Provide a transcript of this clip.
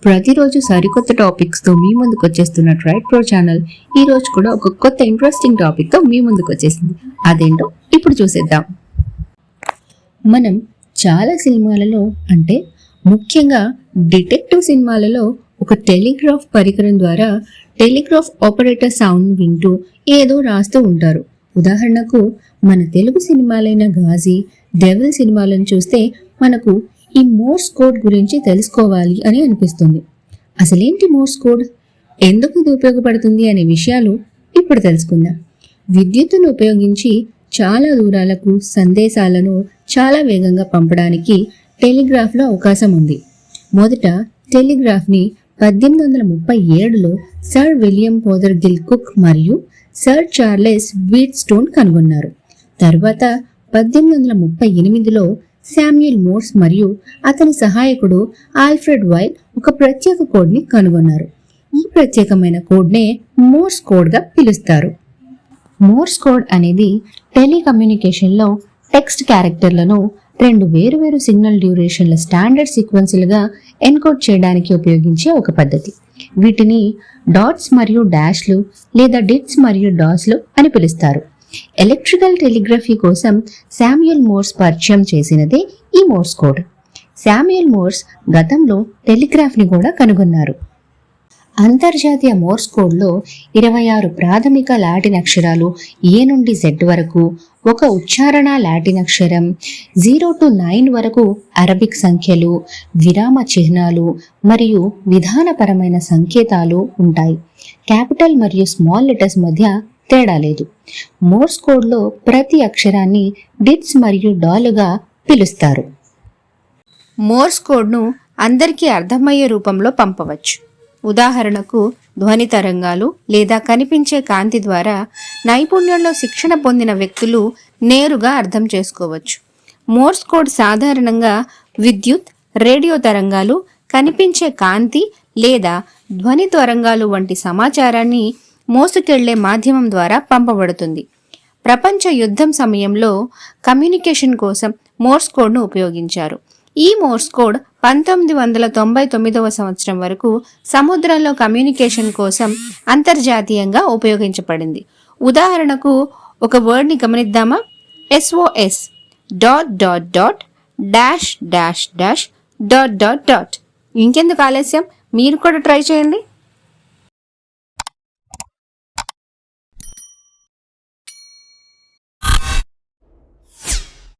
ప్రతిరోజు సరికొత్త టాపిక్స్ తో మీ ముందుకు వచ్చేస్తున్న ట్రైడ్ ప్రో ఛానల్ ఈ రోజు కూడా ఒక కొత్త ఇంట్రెస్టింగ్ టాపిక్ తో మీ ముందుకు వచ్చేసింది. అదేంటో ఇప్పుడు చూసేద్దాం. మనం చాలా సినిమాలలో అంటే ముఖ్యంగా డిటెక్టివ్ సినిమాలలో ఒక టెలిగ్రాఫ్ పరికరం ద్వారా టెలిగ్రాఫ్ ఆపరేటర్ సౌండ్ వింటూ ఏదో రాస్తూ ఉంటారు. ఉదాహరణకు మన తెలుగు సినిమాలైన గాజీ, డెవిల్ సినిమాలను చూస్తే మనకు ఈ మోర్స్ కోడ్ గురించి తెలుసుకోవాలి అని అనిపిస్తుంది. అసలేంటి మోర్స్ కోడ్, ఎందుకు ఇది ఉపయోగపడుతుంది అనే విషయాలు ఇప్పుడు తెలుసుకుందాం. విద్యుత్తును ఉపయోగించి చాలా దూరాలకు సందేశాలను చాలా వేగంగా పంపడానికి టెలిగ్రాఫ్లో అవకాశం ఉంది. మొదట టెలిగ్రాఫ్ని 1837లో సర్ విలియం పోదర్గిల్ కుక్ మరియు సర్ చార్లెస్ వీట్స్టోన్ కనుగొన్నారు. తర్వాత 1838లో శామ్యూల్ మోర్స్ మరియు అతని సహాయకుడు ఆల్ఫ్రెడ్ వైల్ ఒక ప్రత్యేక కోడ్ని కనుగొన్నారు. ఈ ప్రత్యేకమైన కోడ్నే మోర్స్ కోడ్గా పిలుస్తారు. మోర్స్ కోడ్ అనేది టెలికమ్యూనికేషన్లో టెక్స్ట్ క్యారెక్టర్లను రెండు వేరువేరు సిగ్నల్ డ్యూరేషన్ల స్టాండర్డ్ సీక్వెన్స్లుగా ఎన్కోడ్ చేయడానికి ఉపయోగించే ఒక పద్ధతి. వీటిని డాట్స్ మరియు డాష్లు లేదా డిట్స్ మరియు డాట్స్లు అని పిలుస్తారు. ఎలక్ట్రికల్ టెలిగ్రఫీ కోసం శామ్యూల్ మోర్స్ పరిచయం చేసినదే ఈ మోర్స్ కోడ్. శామ్యూల్ మోర్స్ గతంలో టెలిగ్రాఫ్ని కూడా కనుగొన్నారు. అంతర్జాతీయ మోర్స్ కోడ్లో 26 ప్రాథమిక లాటిన్ అక్షరాలు ఏ నుండి జెడ్ వరకు, ఒక ఉచ్చారణ లాటిన్ అక్షరం, 0 to 9 వరకు అరబిక్ సంఖ్యలు, విరామ చిహ్నాలు మరియు విధానపరమైన సంకేతాలు ఉంటాయి. క్యాపిటల్ మరియు స్మాల్ లెటర్స్ మధ్య తేడా లేదు. మోర్స్ కోడ్లో ప్రతి అక్షరాన్ని డిట్స్ మరియు డాలుగా పిలుస్తారు. మోర్స్ కోడ్ను అందరికీ అర్థమయ్యే రూపంలో పంపవచ్చు. ఉదాహరణకు ధ్వని తరంగాలు లేదా కనిపించే కాంతి ద్వారా నైపుణ్యంలో శిక్షణ పొందిన వ్యక్తులు నేరుగా అర్థం చేసుకోవచ్చు. మోర్స్ కోడ్ సాధారణంగా విద్యుత్, రేడియో తరంగాలు, కనిపించే కాంతి లేదా ధ్వని తరంగాలు వంటి సమాచారాన్ని మోసుకెళ్లే మాధ్యమం ద్వారా పంపబడుతుంది. ప్రపంచ యుద్ధం సమయంలో కమ్యూనికేషన్ కోసం మోర్స్ కోడ్ను ఉపయోగించారు. ఈ మోర్స్ కోడ్ 1999వ సంవత్సరం వరకు సముద్రంలో కమ్యూనికేషన్ కోసం అంతర్జాతీయంగా ఉపయోగించబడింది. ఉదాహరణకు ఒక వర్డ్ని గమనిద్దామా? SOS ... ఇంకెందుకు ఆలస్యం, మీరు కూడా ట్రై చేయండి.